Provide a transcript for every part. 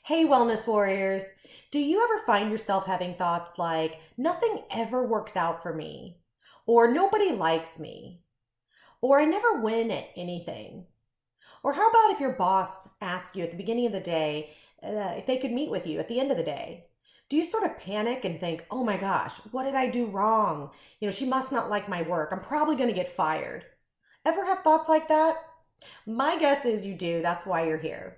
Hey, wellness warriors. Do you ever find yourself having thoughts like, nothing ever works out for me, or nobody likes me, or I never win at anything? Or how about if your boss asks you at the beginning of the day if they could meet with you at the end of the day? Do you sort of panic and think, oh my gosh, what did I do wrong? She must not like my work. I'm probably going to get fired. Ever have thoughts like that? My guess is you do. That's why you're here.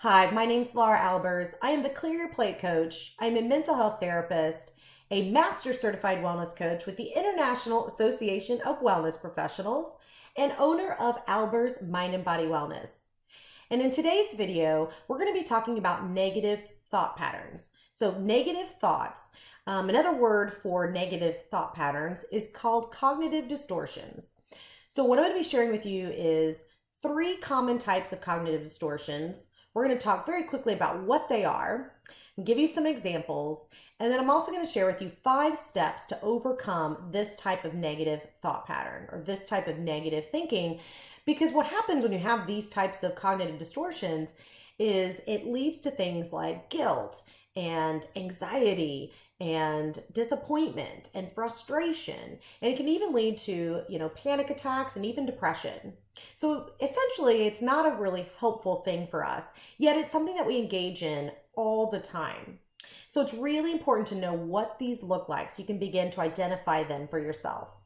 Hi, my name's Laura Albers. I am the Clear Your Plate coach. I'm a mental health therapist, a master certified wellness coach with the International Association of Wellness Professionals, and owner of Albers Mind and Body Wellness. And in today's video, we're going to be talking about negative thought patterns. So, negative thoughts, another word for negative thought patterns is called cognitive distortions. So, what I'm going to be sharing with you is 3 common types of cognitive distortions. We're going to talk very quickly about what they are, and give you some examples, and then I'm also going to share with you 5 steps to overcome this type of negative thought pattern or this type of negative thinking. Because what happens when you have these types of cognitive distortions is it leads to things like guilt and anxiety and disappointment and frustration. And it can even lead to, panic attacks and even depression. So essentially, it's not a really helpful thing for us, yet it's something that we engage in all the time. So it's really important to know what these look like so you can begin to identify them for yourself.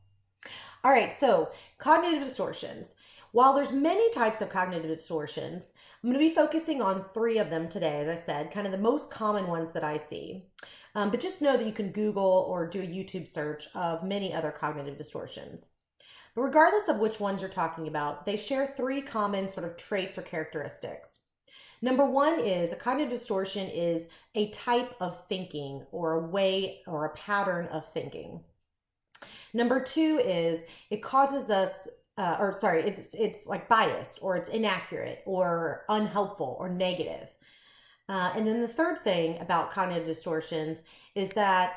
All right, so cognitive distortions. While there's many types of cognitive distortions, I'm going to be focusing on 3 of them today, as I said, kind of the most common ones that I see. But just know that you can Google or do a YouTube search of many other cognitive distortions. But regardless of which ones you're talking about, they share 3 common sort of traits or characteristics. Number 1 is a cognitive distortion is a type of thinking or a way or a pattern of thinking. Number 2 is it causes us, it's like biased or it's inaccurate or unhelpful or negative. And then the third thing about cognitive distortions is that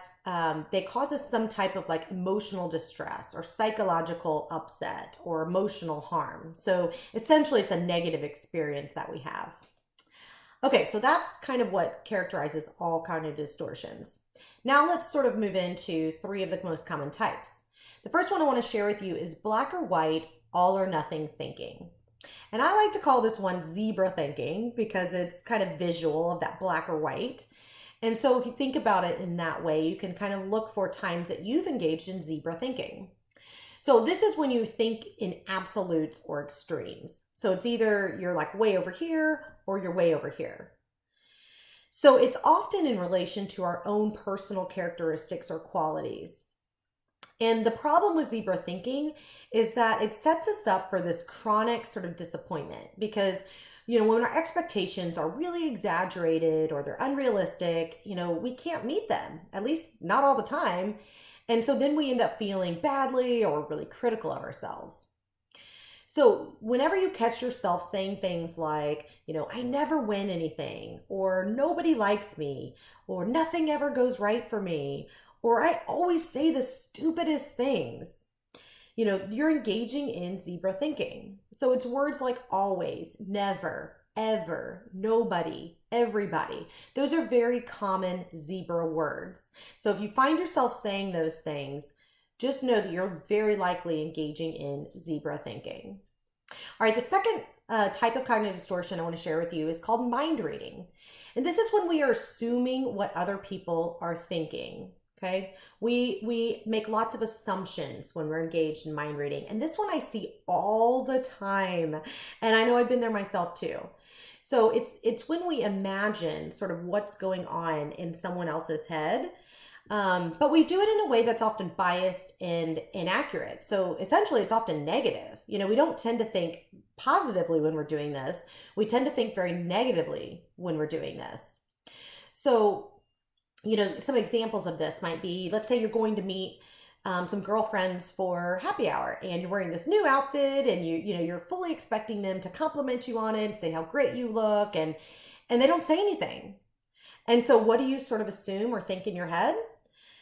they cause us some type of like emotional distress or psychological upset or emotional harm. So essentially, it's a negative experience that we have. Okay, so that's kind of what characterizes all cognitive distortions. Now let's sort of move into 3 of the most common types. The first one I want to share with you is black or white, all or nothing thinking. And I like to call this one zebra thinking because it's kind of visual of that black or white. And so if you think about it in that way, you can kind of look for times that you've engaged in zebra thinking. So this is when you think in absolutes or extremes. So it's either you're like way over here or you're way over here. So it's often in relation to our own personal characteristics or qualities. And the problem with zebra thinking is that it sets us up for this chronic sort of disappointment because, when our expectations are really exaggerated or they're unrealistic, we can't meet them, at least not all the time. And so then we end up feeling badly or really critical of ourselves. So whenever you catch yourself saying things like, I never win anything, or nobody likes me, or nothing ever goes right for me, or I always say the stupidest things, you're engaging in zebra thinking. So it's words like always, never, ever, nobody, everybody. Those are very common zebra words. So if you find yourself saying those things, just know that you're very likely engaging in zebra thinking. All right, the second type of cognitive distortion I want to share with you is called mind reading. And this is when we are assuming what other people are thinking. Okay, we make lots of assumptions when we're engaged in mind reading. And this one I see all the time. And I know I've been there myself too. So it's when we imagine sort of what's going on in someone else's head. But we do it in a way that's often biased and inaccurate. So essentially, it's often negative. We don't tend to think positively when we're doing this. We tend to think very negatively when we're doing this. So, some examples of this might be, let's say you're going to meet some girlfriends for happy hour and you're wearing this new outfit and you're fully expecting them to compliment you on it and say how great you look and they don't say anything. And so what do you sort of assume or think in your head?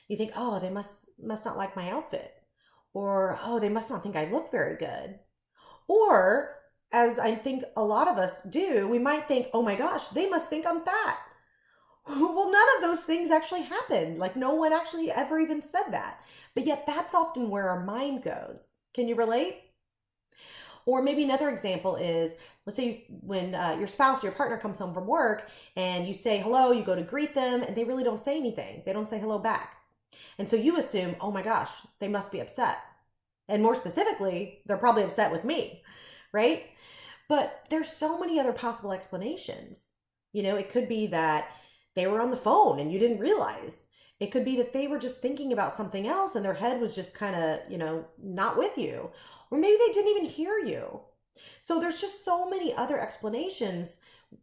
You think, oh, they must not like my outfit, or oh, they must not think I look very good. Or as I think a lot of us do, we might think, oh my gosh, they must think I'm fat. Well, none of those things actually happened. Like, no one actually ever even said that. But yet, that's often where our mind goes. Can you relate? Or maybe another example is, let's say when your spouse or your partner comes home from work and you say hello, you go to greet them, and they really don't say anything. They don't say hello back. And so you assume, oh my gosh, they must be upset. And more specifically, they're probably upset with me, right? But there's so many other possible explanations. It could be that they were on the phone and you didn't realize. It could be that they were just thinking about something else and their head was just kind of, not with you. Or maybe they didn't even hear you. So there's just so many other explanations.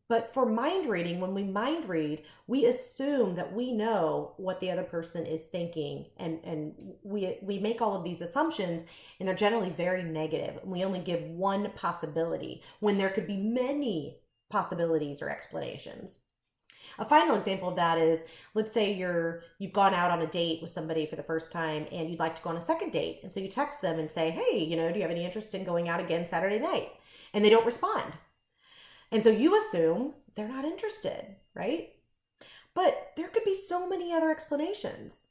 But for mind reading, when we mind read, we assume that we know what the other person is thinking. And we make all of these assumptions, and they're generally very negative. We only give one possibility when there could be many possibilities or explanations. A final example of that is, let's say you've gone out on a date with somebody for the first time and you'd like to go on a second date. And so you text them and say, hey, do you have any interest in going out again Saturday night? And they don't respond. And so you assume they're not interested, right? But there could be so many other explanations.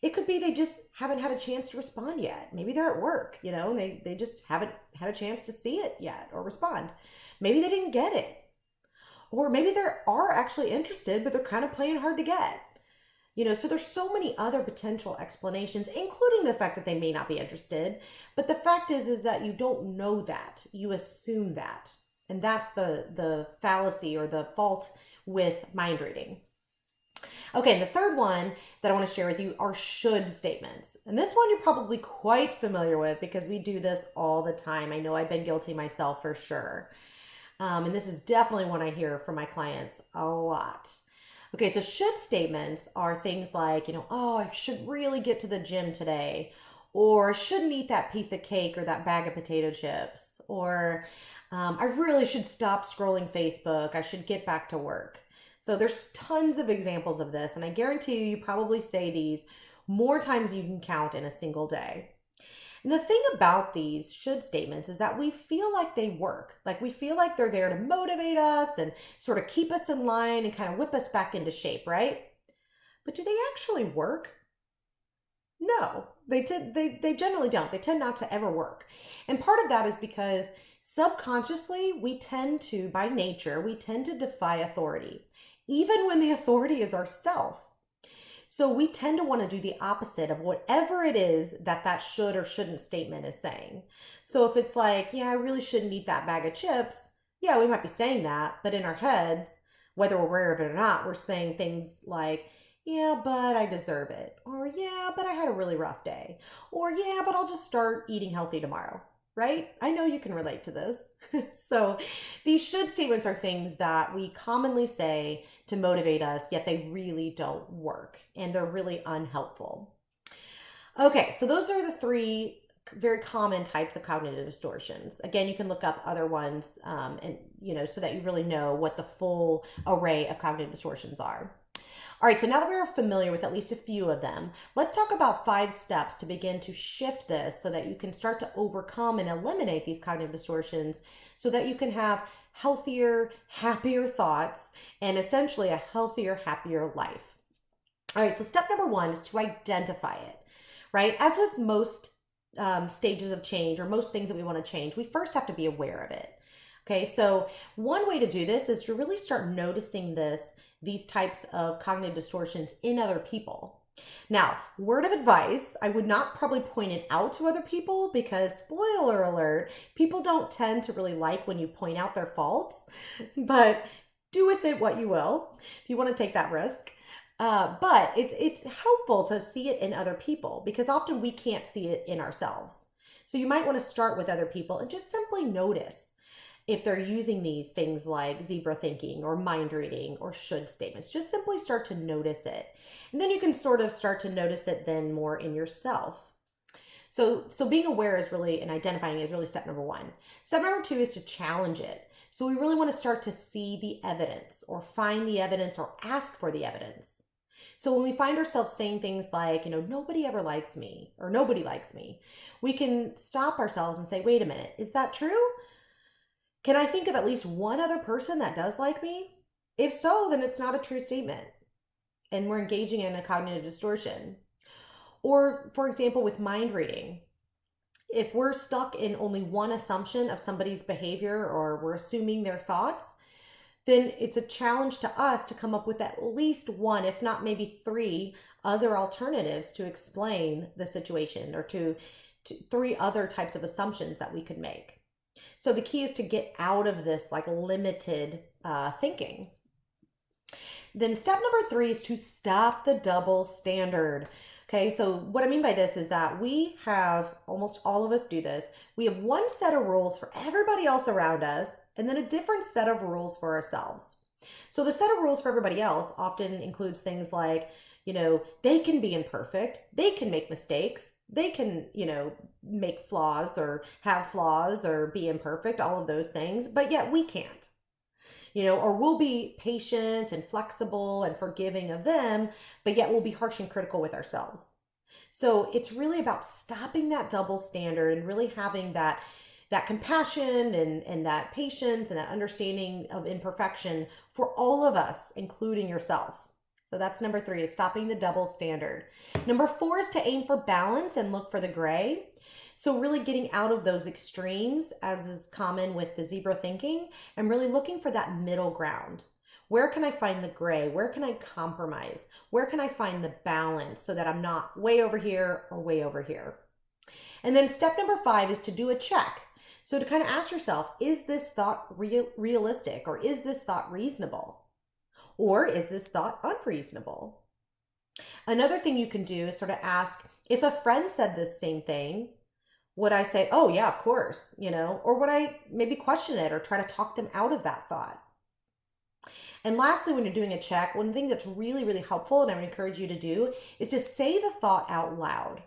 It could be they just haven't had a chance to respond yet. Maybe they're at work, and they just haven't had a chance to see it yet or respond. Maybe they didn't get it. Or maybe they are actually interested, but they're kind of playing hard to get. So there's so many other potential explanations, including the fact that they may not be interested. But the fact is that you don't know that. You assume that. And that's the fallacy or the fault with mind reading. Okay, and the third one that I want to share with you are should statements. And this one you're probably quite familiar with because we do this all the time. I know I've been guilty myself for sure. And this is definitely one I hear from my clients a lot. Okay, so should statements are things like, oh, I should really get to the gym today, or I shouldn't eat that piece of cake or that bag of potato chips, or I really should stop scrolling Facebook. I should get back to work. So there's tons of examples of this, and I guarantee you probably say these more times than you can count in a single day. And the thing about these should statements is that we feel like they work. Like we feel like they're there to motivate us and sort of keep us in line and kind of whip us back into shape, right? But do they actually work? No, they generally don't. They tend not to ever work. And part of that is because subconsciously, by nature, we tend to defy authority, even when the authority is ourself. So we tend to want to do the opposite of whatever it is that should or shouldn't statement is saying. So if it's like, yeah, I really shouldn't eat that bag of chips. Yeah, we might be saying that, but in our heads, whether we're aware of it or not, we're saying things like, yeah, but I deserve it. Or yeah, but I had a really rough day. Or yeah, but I'll just start eating healthy tomorrow. Right? I know you can relate to this. So these should statements are things that we commonly say to motivate us, yet they really don't work and they're really unhelpful. Okay, so those are the three very common types of cognitive distortions. Again, you can look up other ones and so that you really know what the full array of cognitive distortions are. All right, so now that we're familiar with at least a few of them, let's talk about 5 steps to begin to shift this so that you can start to overcome and eliminate these cognitive distortions so that you can have healthier, happier thoughts and essentially a healthier, happier life. All right, so step number 1 is to identify it, right? As with most stages of change or most things that we want to change, we first have to be aware of it. Okay, so one way to do this is to really start noticing these types of cognitive distortions in other people. Now, word of advice, I would not probably point it out to other people because, spoiler alert, people don't tend to really like when you point out their faults, but do with it what you will if you want to take that risk. But it's helpful to see it in other people because often we can't see it in ourselves. So you might want to start with other people and just simply notice if they're using these things like zebra thinking or mind reading or should statements. Just simply start to notice it. And then you can sort of start to notice it then more in yourself. So being aware is really, and identifying is really step number 1. Step number 2 is to challenge it. So we really want to start to see the evidence or find the evidence or ask for the evidence. So when we find ourselves saying things like, nobody ever likes me or nobody likes me, we can stop ourselves and say, wait a minute, is that true? Can I think of at least one other person that does like me? If so, then it's not a true statement and we're engaging in a cognitive distortion. Or, for example, with mind reading, if we're stuck in only one assumption of somebody's behavior or we're assuming their thoughts, then it's a challenge to us to come up with at least one, if not maybe three other alternatives to explain the situation, or to three other types of assumptions that we could make. So the key is to get out of this like limited thinking. Then step number 3 is to stop the double standard. Okay, so what I mean by this is that we have, almost all of us do this, we have one set of rules for everybody else around us and then a different set of rules for ourselves. So the set of rules for everybody else often includes things like, they can be imperfect, they can make mistakes, they can, make flaws or have flaws or be imperfect, all of those things, but yet we can't. Or we'll be patient and flexible and forgiving of them, but yet we'll be harsh and critical with ourselves. So it's really about stopping that double standard and really having that compassion and that patience and that understanding of imperfection for all of us, including yourself. So that's number 3, is stopping the double standard. Number 4 is to aim for balance and look for the gray. So really getting out of those extremes, as is common with the zebra thinking, and really looking for that middle ground. Where can I find the gray? Where can I compromise? Where can I find the balance so that I'm not way over here or way over here? And then step number 5 is to do a check. So to kind of ask yourself, is this thought realistic, or is this thought reasonable? Or is this thought unreasonable? Another thing you can do is sort of ask, if a friend said this same thing, would I say, oh yeah, of course, or would I maybe question it or try to talk them out of that thought? And lastly, when you're doing a check, one thing that's really, really helpful and I would encourage you to do is to say the thought out loud.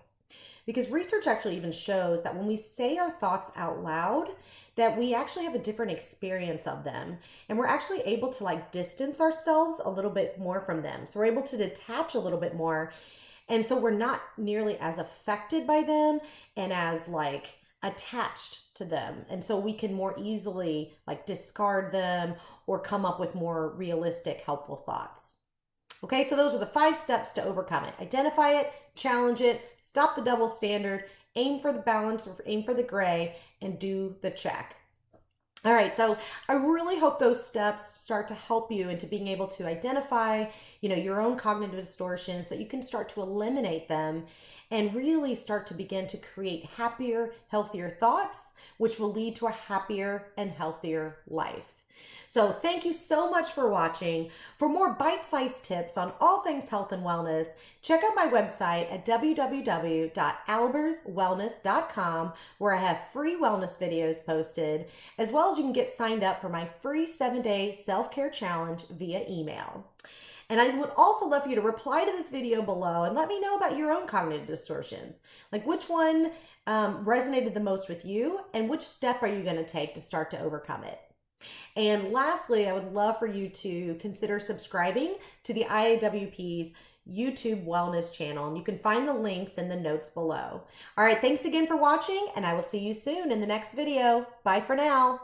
Because research actually even shows that when we say our thoughts out loud, that we actually have a different experience of them. And we're actually able to distance ourselves a little bit more from them. So we're able to detach a little bit more. And so we're not nearly as affected by them and as attached to them. And so we can more easily discard them or come up with more realistic, helpful thoughts. Okay, so those are the 5 steps to overcome it. Identify it, challenge it, stop the double standard, aim for the balance or aim for the gray, and do the check. All right, so I really hope those steps start to help you into being able to identify, your own cognitive distortions, so that you can start to eliminate them and really start to begin to create happier, healthier thoughts, which will lead to a happier and healthier life. So thank you so much for watching. For more bite-sized tips on all things health and wellness, check out my website at www.alberswellness.com, where I have free wellness videos posted, as well as you can get signed up for my free 7-day self-care challenge via email. And I would also love for you to reply to this video below and let me know about your own cognitive distortions. Which one resonated the most with you, and which step are you going to take to start to overcome it? And lastly, I would love for you to consider subscribing to the IAWP's YouTube Wellness channel, and you can find the links in the notes below. All right, thanks again for watching, and I will see you soon in the next video. Bye for now.